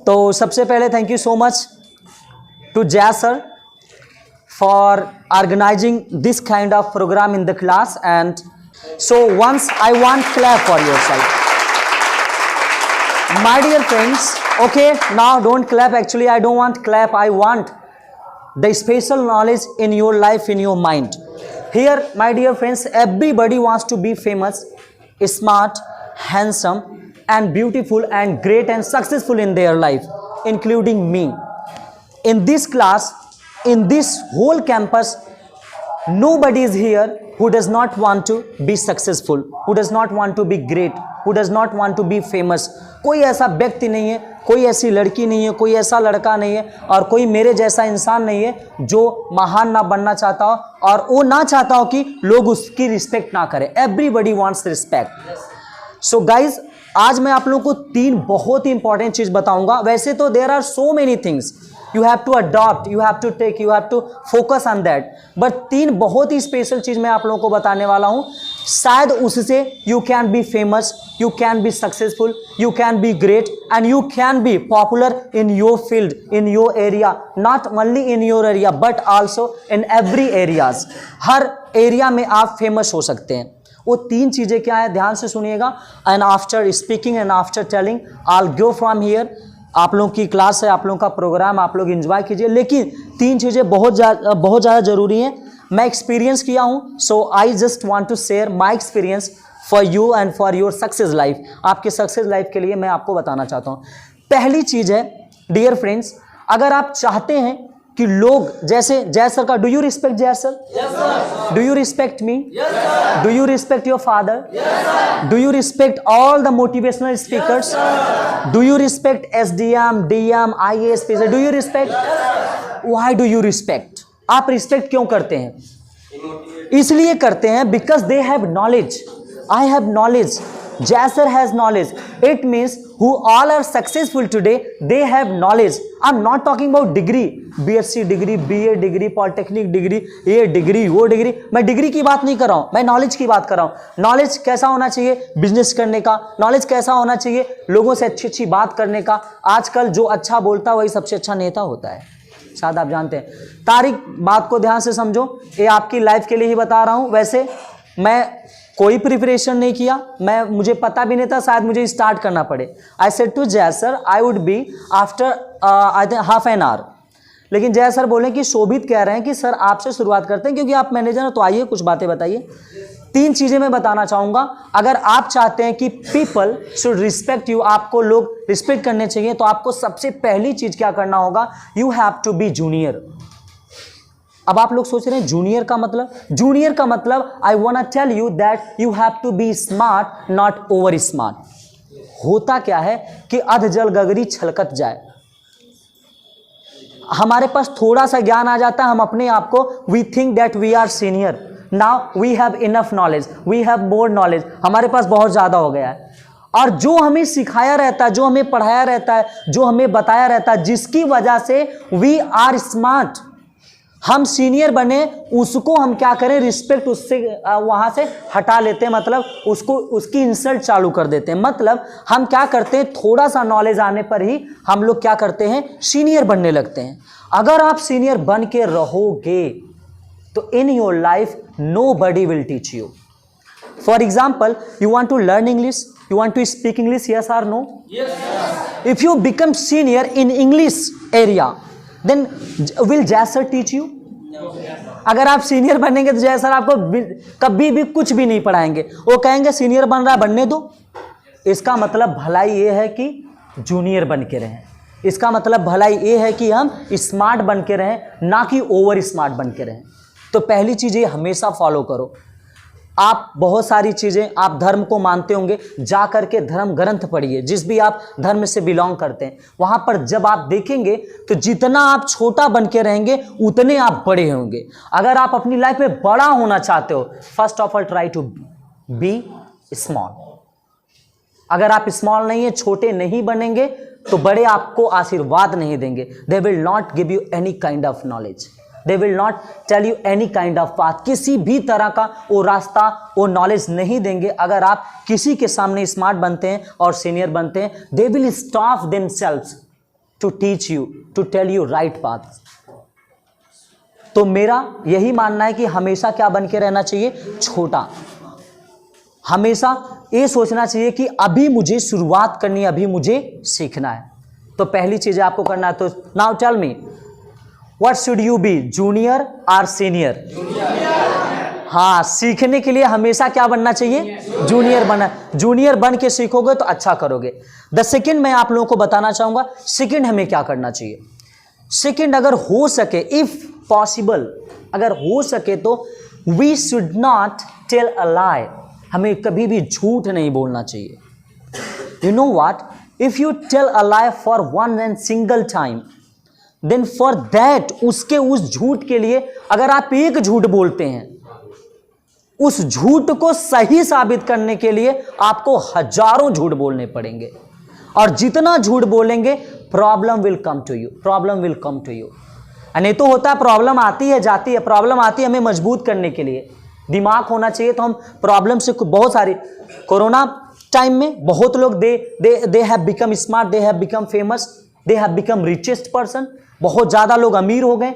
तो सबसे पहले thank you so much to Jai sir for organizing this kind of program in the class. And so once I want clap for yourself, my dear friends. Okay, now don't clap, actually I don't want clap, I want the special knowledge in your life, in your mind. Here my dear friends, everybody wants to be famous, smart, handsome and beautiful and great and successful in their life, including me. In this class, in this whole campus, nobody is here who does not want to be successful, who does not want to be great, who does not want to be famous. कोई ऐसा व्यक्ति नहीं है, कोई ऐसी लड़की नहीं है, कोई ऐसा लड़का नहीं है और कोई मेरे जैसा इंसान नहीं है जो महान ना बनना चाहता हो और वो ना चाहता हो कि लोग उसकी रिस्पेक्ट ना करें. Everybody wants respect. So guys, आज मैं आप लोगों को 3 बहुत ही इंपॉर्टेंट चीज बताऊंगा. वैसे तो there are so many things you have to adopt, you have to take, you have to focus on that, but 3 बहुत ही स्पेशल चीज मैं आप लोगों को बताने वाला हूं. शायद उससे you can be famous, you can be successful, you can be great and you can be popular in your field, in your area, not only in your area but also in every areas. Her area में आप famous हो सकते हैं. वो 3 चीजें क्या है, ध्यान से सुनिएगा. And after speaking and after telling I will go from here. आप लोगों की क्लास है, आप लोगों का प्रोग्राम, आप लोग एंजॉय कीजिए, लेकिन 3 चीज़ें बहुत ज़्यादा ज़रूरी हैं. मैं एक्सपीरियंस किया हूँ, so I just want to share my experience for you and for your success life. आपके सक्सेस लाइफ के लिए मैं आपको बताना चाहता हूँ. पहली चीज़ है डियर फ्रेंड्स, अगर आप चाहते हैं कि लोग जैसे जय सर का, डू यू रिस्पेक्ट जय sir? Do you respect me? Do you respect your father? Do you respect all the motivational speakers? Do you respect SDM, DM, IAS speaker? Do you respect? Why do you respect? आप respect क्यों करते हैं? इसलिए करते हैं because they have knowledge. I have knowledge. Jay sir has knowledge. It means who all are successful today, they have knowledge. I'm not talking about degree, BSc degree, BA degree, polytechnic degree, ये degree वो degree. मैं degree की बात नहीं कर रहा हूँ, मैं नॉलेज की बात कर रहा हूँ. नॉलेज कैसा होना चाहिए? बिजनेस करने का. नॉलेज कैसा होना चाहिए? लोगों से अच्छी अच्छी बात करने का. आजकल जो अच्छा बोलता है वही सबसे अच्छा नेता होता है, शायद आप जानते हैं. तारीख, बात को ध्यान से समझो, ये आपकी लाइफ के लिए ही बता रहा हूँ. वैसे मैं कोई प्रिपरेशन नहीं किया, मुझे पता भी नहीं था शायद मुझे स्टार्ट करना पड़े. I said to Jai sir I would be after I think half an hour. लेकिन जय सर बोले कि शोभित कह रहे हैं कि सर आपसे शुरुआत करते हैं क्योंकि आप मैनेजर हैं, तो आइए कुछ बातें बताइए. 3 चीजें मैं बताना चाहूंगा. अगर आप चाहते हैं कि पीपल शुड रिस्पेक्ट यू, आपको लोग रिस्पेक्ट करने चाहिए, तो आपको सबसे पहली चीज क्या करना होगा? You have to be junior. अब आप लोग सोच रहे हैं जूनियर का मतलब? जूनियर का मतलब I want to tell you that you have to be smart, not over smart. होता क्या है कि अध जल गगरी छलकत जाए. हमारे पास थोड़ा सा ज्ञान आ जाता है, हम अपने आप को we think that we are senior. Now we have enough knowledge, we have more knowledge. हमारे पास बहुत ज्यादा हो गया है. और जो हमें सिखाया रहता है, जो हमें पढ़ाया रहता है, जो हमें बताया रहता है, जिसकी वजह से वी आर स्मार्ट, हम सीनियर बने, उसको हम क्या करें? रिस्पेक्ट उससे वहां से हटा लेते हैं. मतलब उसको उसकी इंसल्ट चालू कर देते हैं. मतलब हम क्या करते हैं? थोड़ा सा नॉलेज आने पर ही हम लोग क्या करते हैं? सीनियर बनने लगते हैं. अगर आप सीनियर बन के रहोगे तो in your life nobody will teach you. For example, you want to learn English, you want to speak English, yes or no? Yes sir. If you become senior in English area, then will Jay sir teach you? No. अगर आप senior बनेंगे तो जय sir आपको कभी भी कुछ भी नहीं पढ़ाएंगे. वो कहेंगे सीनियर बन रहा है, बनने दो. इसका मतलब भलाई ये है कि जूनियर बन के रहें. इसका मतलब भलाई ये है कि हम स्मार्ट बन के रहें, ना कि ओवर स्मार्ट बन के रहें. तो पहली चीज ये हमेशा फॉलो करो. आप बहुत सारी चीजें, आप धर्म को मानते होंगे, जा करके धर्म ग्रंथ पढ़िए. जिस भी आप धर्म से बिलोंग करते हैं, वहां पर जब आप देखेंगे तो जितना आप छोटा बन के रहेंगे उतने आप बड़े होंगे. अगर आप अपनी लाइफ में बड़ा होना चाहते हो, first of all try to be small. अगर आप स्मॉल नहीं है, छोटे नहीं बनेंगे, तो बड़े आपको आशीर्वाद नहीं देंगे. They will not give you any kind of knowledge. They will not tell you any kind of path. किसी भी तरह का वो रास्ता, वो नॉलेज नहीं देंगे. अगर आप किसी के सामने स्मार्ट बनते हैं और सीनियर बनते हैं, they will stop themselves. To teach you, to tell you right path. तो मेरा यही मानना है कि हमेशा क्या बन के रहना चाहिए, छोटा। हमेशा ये सोचना चाहिए कि अभी मुझे शुरुआत करनी है, अभी मुझे सीखना है। तो पहली चीज आपको करना है, तो now tell me what should you be, junior और सीनियर? हाँ, सीखने के लिए हमेशा क्या बनना चाहिए, जूनियर बनना। जूनियर बन के सीखोगे तो अच्छा करोगे। द सेकंड मैं आप लोगों को बताना चाहूंगा, सेकंड हमें क्या करना चाहिए। सेकंड, अगर हो सके, इफ पॉसिबल, अगर हो सके तो we should not tell a lie. हमें कभी भी झूठ नहीं बोलना चाहिए। You know what, if you tell a lie for one and single time, then for that, उसके उस झूठ के लिए अगर आप एक झूठ बोलते हैं, उस झूठ को सही साबित करने के लिए आपको हजारों झूठ बोलने पड़ेंगे। और जितना झूठ बोलेंगे, problem will come to you, problem will come to you. नहीं तो होता है, प्रॉब्लम आती है जाती है, प्रॉब्लम आती है हमें मजबूत करने के लिए। दिमाग होना चाहिए, तो हम प्रॉब्लम से बहुत सारी, कोरोना टाइम में बहुत लोग they have become smart, they have become famous, they have become richest person. बहुत ज्यादा लोग अमीर हो गए।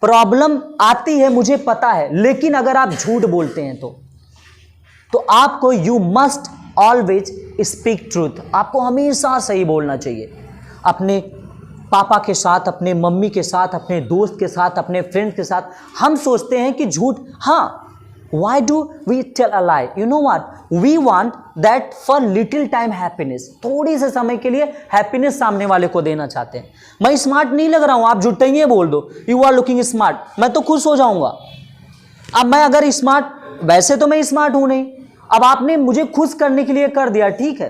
प्रॉब्लम आती है, मुझे पता है, लेकिन अगर आप झूठ बोलते हैं तो आपको, you must always speak truth. आपको हमेशा सही बोलना चाहिए। अपने पापा के साथ, अपने मम्मी के साथ, अपने दोस्त के साथ, अपने फ्रेंड के साथ हम सोचते हैं कि झूठ, हाँ, why do we tell a lie? You know what? We want that for little time happiness. थोड़ी से समय के लिए हैप्पीनेस सामने वाले को देना चाहते हैं। मैं स्मार्ट नहीं लग रहा हूं, आप झूठे बोल दो, यू आर लुकिंग स्मार्ट, मैं तो खुश हो जाऊंगा। अब मैं अगर स्मार्ट, वैसे तो मैं स्मार्ट हूं नहीं, अब आपने मुझे खुश करने के लिए कर दिया, ठीक है,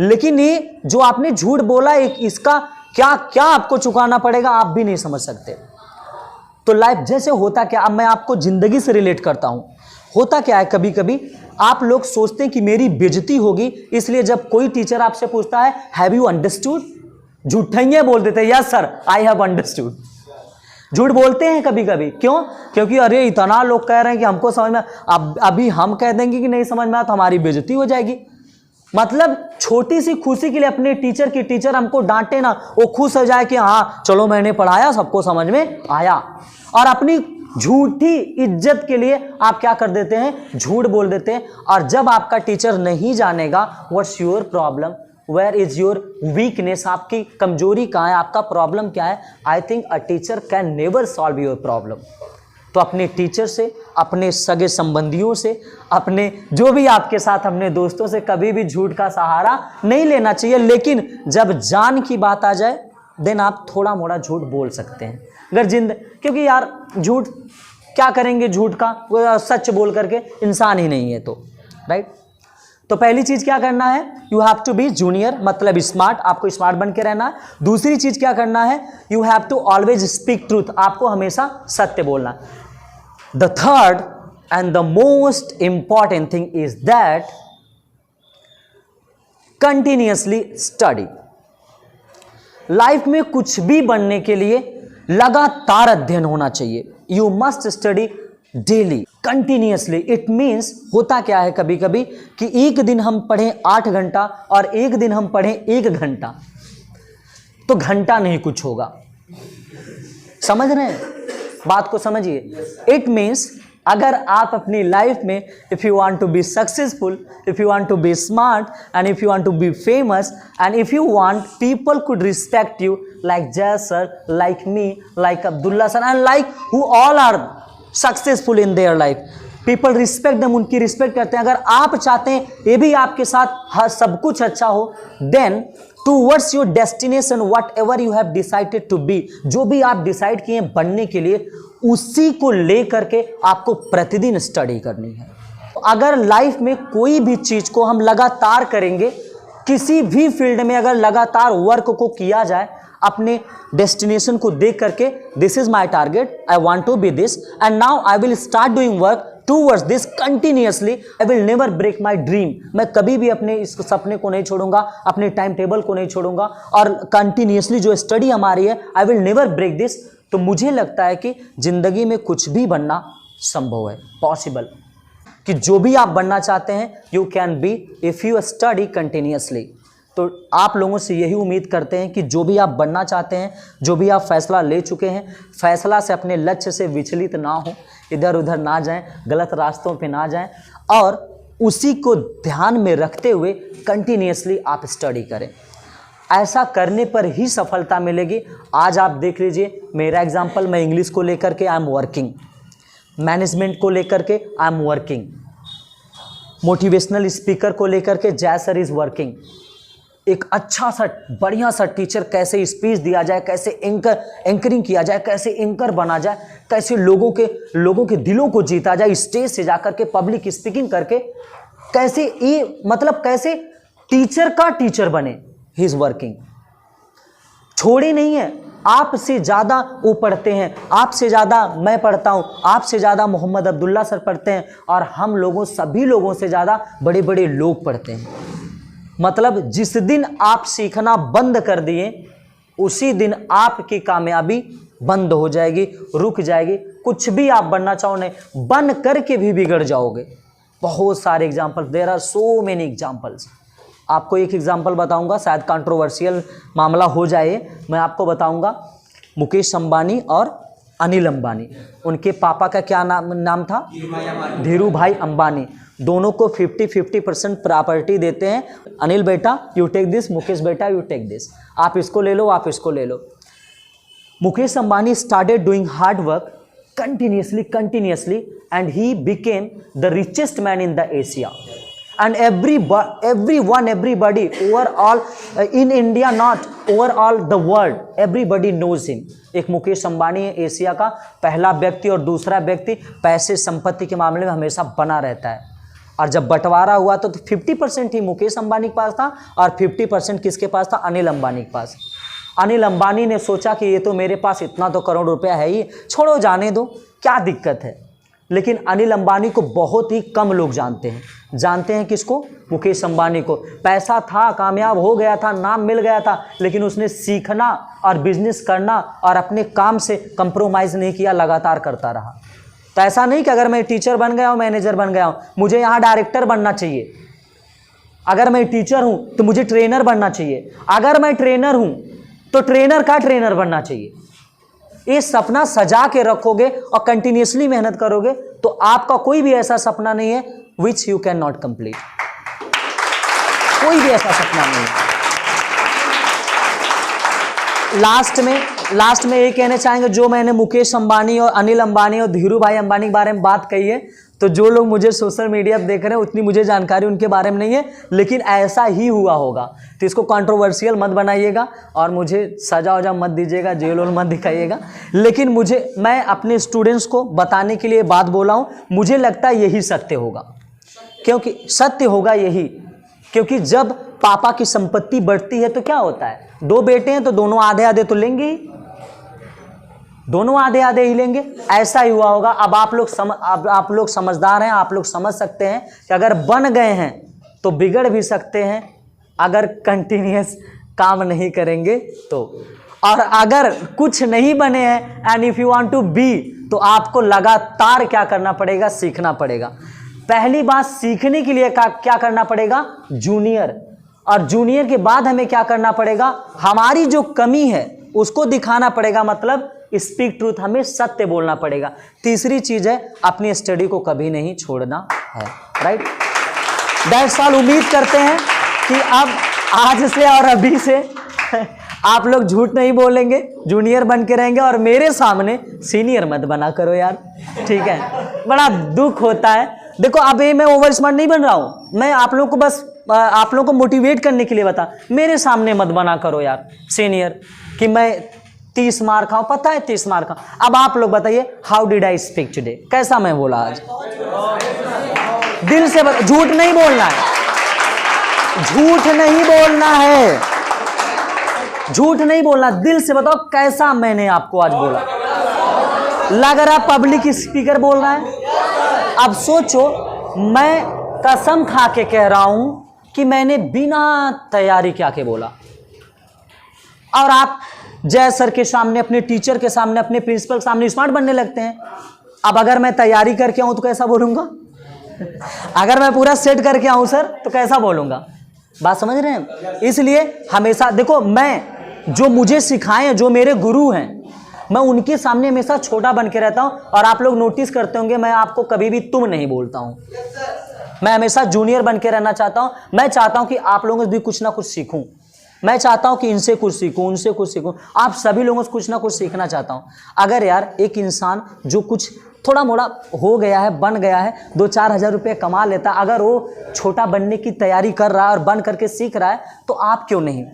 लेकिन ये जो आपने झूठ बोला, एक इसका क्या क्या आपको चुकाना पड़ेगा, आप भी नहीं समझ सकते। तो लाइफ जैसे होता क्या, अब मैं आपको जिंदगी से रिलेट करता हूं। होता क्या है, कभी कभी आप लोग सोचते हैं कि मेरी बेइज्जती होगी, इसलिए जब कोई टीचर आपसे पूछता है हैव यू अंडरस्टूड, झूठे बोल देते हैं yes sir I have understood. झूठ बोलते हैं कभी कभी, क्यों? क्योंकि अरे इतना लोग कह रहे हैं कि हमको समझ में, अब अभी हम कह देंगे कि नहीं समझ में आया तो हमारी बेइज्जती हो जाएगी। मतलब छोटी सी खुशी के लिए अपने टीचर की, टीचर हमको डांटे ना, वो खुश हो जाए कि हाँ चलो मैंने पढ़ाया, सबको समझ में आया। और अपनी झूठी इज्जत के लिए आप क्या कर देते हैं, झूठ बोल देते हैं। और जब आपका टीचर नहीं जानेगा what's your problem, where is your weakness, आपकी कमजोरी कहाँ है, आपका प्रॉब्लम क्या है, I think a teacher can never solve your problem. तो अपने टीचर से, अपने सगे संबंधियों से, अपने जो भी आपके साथ, अपने दोस्तों से कभी भी झूठ का सहारा नहीं लेना चाहिए। लेकिन जब जान की बात आ जाए, देन आप थोड़ा मोड़ा झूठ बोल सकते हैं। अगर क्योंकि यार झूठ क्या करेंगे, झूठ का, वो सच बोल करके इंसान ही नहीं है, तो राइट। तो पहली चीज क्या करना है, you have to be junior, मतलब स्मार्ट, आपको स्मार्ट बन के रहना है। दूसरी चीज क्या करना है, you have to always speak truth, आपको हमेशा सत्य बोलना है। The third and the most important thing is that continuously study. Life में कुछ भी बनने के लिए लगातार अध्ययन होना चाहिए। You must study daily, continuously. It means होता क्या है कभी कभी कि एक दिन हम पढ़ें 8 घंटा और एक दिन हम पढ़ें 1 घंटा, तो घंटा नहीं कुछ होगा। समझ रहे हैं बात को, समझिए। इट मीन्स अगर आप अपनी लाइफ में, if you want to be successful, if you want to be smart and if you want to be famous and if you want people could respect you like Jay sir, like me, like Abdullah sir and like who all are successful in their life, people respect them, उनकी respect करते हैं। अगर आप चाहते हैं ये भी आपके साथ हर सब कुछ अच्छा हो, then towards your destination whatever you have decided to be, जो भी आप डिसाइड किए बनने के लिए, उसी को लेकर के आपको प्रतिदिन स्टडी करनी है। अगर लाइफ में कोई भी चीज को हम लगातार करेंगे, किसी भी फील्ड में अगर लगातार वर्क को किया जाए, अपने डेस्टिनेशन को देख करके, this is my target, I want to be this and now I will start doing work towards this continuously, I will never break my dream. मैं कभी भी अपने इस सपने को नहीं छोड़ूंगा, अपने टाइम टेबल को नहीं छोड़ूंगा, और कंटिन्यूअसली जो स्टडी हमारी है, I will never break this. तो मुझे लगता है कि जिंदगी में कुछ भी बनना संभव है, पॉसिबल, कि जो भी आप बनना चाहते हैं, you can be if you study continuously. तो आप लोगों से यही उम्मीद करते हैं कि जो भी आप बनना चाहते हैं, जो भी आप फैसला ले चुके हैं, फैसला से अपने लक्ष्य से विचलित ना हो, इधर उधर ना जाएं, गलत रास्तों पे ना जाएं, और उसी को ध्यान में रखते हुए कंटिन्यूअसली आप स्टडी करें। ऐसा करने पर ही सफलता मिलेगी। आज आप देख लीजिए मेरा एग्जाम्पल, मैं इंग्लिश को लेकर के आई एम वर्किंग, मैनेजमेंट को लेकर के I am working, motivational speaker को लेकर के जय सर इज़ वर्किंग। एक अच्छा सा बढ़िया सा टीचर, कैसे स्पीच दिया जाए, कैसे एंकरिंग किया जाए, कैसे एंकर बना जाए, कैसे लोगों के दिलों को जीता जाए, स्टेज से जाकर के पब्लिक स्पीकिंग करके, कैसे ये मतलब कैसे टीचर का टीचर बने, ही इज वर्किंग। छोड़ी नहीं है, आपसे ज़्यादा वो पढ़ते हैं, आपसे ज़्यादा मैं पढ़ता हूँ, आपसे ज़्यादा मोहम्मद अब्दुल्ला सर पढ़ते हैं, और हम लोगों सभी लोगों से ज़्यादा बड़े बड़े लोग पढ़ते हैं। मतलब जिस दिन आप सीखना बंद कर दिए उसी दिन आपकी कामयाबी बंद हो जाएगी, रुक जाएगी। कुछ भी आप बनना चाहो नहीं, बन करके भी बिगड़ जाओगे। बहुत सारे example, there are so many examples. आपको एक एग्जाम्पल बताऊंगा, शायद कंट्रोवर्शियल मामला हो जाए, मैं आपको बताऊंगा। मुकेश अंबानी और अनिल अंबानी, उनके पापा का क्या नाम था? धीरू भाई अंबानी। दोनों को 50-50% प्रॉपर्टी देते हैं। अनिल बेटा यू टेक दिस, मुकेश बेटा यू टेक दिस, आप इसको ले लो, आप इसको ले लो। Mukesh Ambani started doing hard work continuously and he became the richest man in the Asia, and everybody overall in India, not overall the world, everybody knows him। एक मुकेश अंबानी है एशिया का पहला व्यक्ति, और दूसरा व्यक्ति पैसे संपत्ति के मामले में हमेशा बना रहता है। और जब बंटवारा हुआ तो 50% ही मुकेश अंबानी के पास था और 50% किसके पास था? अनिल अंबानी के पास। अनिल अंबानी ने सोचा कि ये तो मेरे पास इतना तो करोड़ रुपया है ही, छोड़ो जाने दो, क्या दिक्कत है। लेकिन अनिल अंबानी को बहुत ही कम लोग जानते हैं। जानते हैं किसको? मुकेश अंबानी को। पैसा था, कामयाब हो गया था, नाम मिल गया था, लेकिन उसने सीखना और बिजनेस करना और अपने काम से कंप्रोमाइज़ नहीं किया, लगातार करता रहा। तो ऐसा नहीं कि अगर मैं टीचर बन गया हूँ, मैनेजर बन गया हूँ, मुझे यहाँ डायरेक्टर बनना चाहिए। अगर मैं टीचर हूँ तो मुझे ट्रेनर बनना चाहिए। अगर मैं ट्रेनर हूँ तो ट्रेनर का ट्रेनर बनना चाहिए। ये सपना सजा के रखोगे और कंटिन्यूसली मेहनत करोगे तो आपका कोई भी ऐसा सपना नहीं है which you can not complete. कोई भी ऐसा सपना नहीं है। लास्ट में ये कहना चाहेंगे, जो मैंने मुकेश अंबानी और अनिल अंबानी और धीरू भाई अंबानी के बारे में बात कही है, तो जो लोग मुझे सोशल मीडिया पर देख रहे हैं उतनी मुझे जानकारी उनके बारे में नहीं है, लेकिन ऐसा ही हुआ होगा। तो इसको कंट्रोवर्शियल मत बनाइएगा और मुझे सजा वजा मत दीजिएगा, जेल वोल मत दिखाइएगा। लेकिन मैं अपने स्टूडेंट्स को बताने के लिए बात बोला हूँ, मुझे लगता है यही सत्य होगा, क्योंकि सत्य होगा यही। क्योंकि जब पापा की संपत्ति बढ़ती है तो क्या होता है? 2 बेटे हैं तो दोनों आधे आधे तो लेंगे ही, दोनों आधे आधे ही लेंगे। ऐसा ही हुआ होगा। अब आप लोग समझदार हैं, आप लोग समझ सकते हैं कि अगर बन गए हैं तो बिगड़ भी सकते हैं अगर कंटिन्यूअस काम नहीं करेंगे तो। और अगर कुछ नहीं बने हैं and if you want to be, तो आपको लगातार क्या करना पड़ेगा? सीखना पड़ेगा। पहली बात, सीखने के लिए क्या करना पड़ेगा? जूनियर। और जूनियर के बाद हमें क्या करना पड़ेगा? हमारी जो कमी है उसको दिखाना पड़ेगा, मतलब स्पीक ट्रूथ, हमें सत्य बोलना पड़ेगा। तीसरी चीज है, अपनी स्टडी को कभी नहीं छोड़ना है। Right, that's all. उम्मीद करते हैं कि अब आज से और अभी से आप लोग झूठ नहीं बोलेंगे, जूनियर बन के रहेंगे और मेरे सामने सीनियर मत बना करो यार, ठीक है? बड़ा दुख होता है। देखो, अब ये मैं ओवर स्मार्ट नहीं बन रहा हूं, मैं आप लोगों को बस आप लोगों को मोटिवेट करने के लिए बता, मेरे सामने मत बना करो यार सीनियर कि मैं 30 मार्क खाऊं। पता है 30 मार्क खाऊं। अब आप लोग बताइए, how did I speak today? कैसा मैं बोला आज? दिल से झूठ नहीं बोलना है, झूठ नहीं बोलना है, झूठ नहीं बोलना, दिल से बताओ कैसा मैंने आपको आज बोला। लग रहा पब्लिक स्पीकर बोल रहा है। अब सोचो, मैं कसम खा के कह रहा हूं कि मैंने बिना तैयारी क्या के बोला, और आप जय सर के सामने, अपने टीचर के सामने, अपने प्रिंसिपल के सामने स्मार्ट बनने लगते हैं। अब अगर मैं तैयारी करके आऊं तो कैसा बोलूंगा? अगर मैं पूरा सेट करके आऊं सर तो कैसा बोलूंगा? बात समझ रहे हैं? इसलिए हमेशा देखो, मैं जो मुझे सिखाए हैं, जो मेरे गुरु हैं, मैं उनके सामने हमेशा छोटा बन के रहता हूं। और आप लोग नोटिस करते होंगे मैं आपको कभी भी तुम नहीं बोलता हूं, मैं हमेशा जूनियर बन के रहना चाहता हूं। मैं चाहता हूं कि आप लोगों से भी कुछ ना कुछ सीखूं, मैं चाहता हूं कि इनसे कुछ सीखूं, उनसे कुछ सीखूं, आप सभी लोगों से कुछ ना कुछ सीखना चाहता हूं। अगर यार एक इंसान जो कुछ थोड़ा मोड़ा हो गया है, बन गया है, 2-4 हज़ार रुपये कमा लेता, अगर वो छोटा बनने की तैयारी कर रहा है और बन करके सीख रहा है, तो आप क्यों नहीं?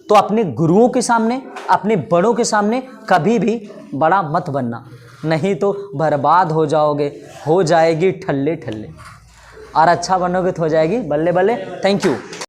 तो अपने गुरुओं के सामने, अपने बड़ों के सामने कभी भी बड़ा मत बनना, नहीं तो बर्बाद हो जाओगे, हो जाएगी ठल्ले ठल्ले। और अच्छा बनोगे तो हो जाएगी बल्ले बल्ले। Thank you.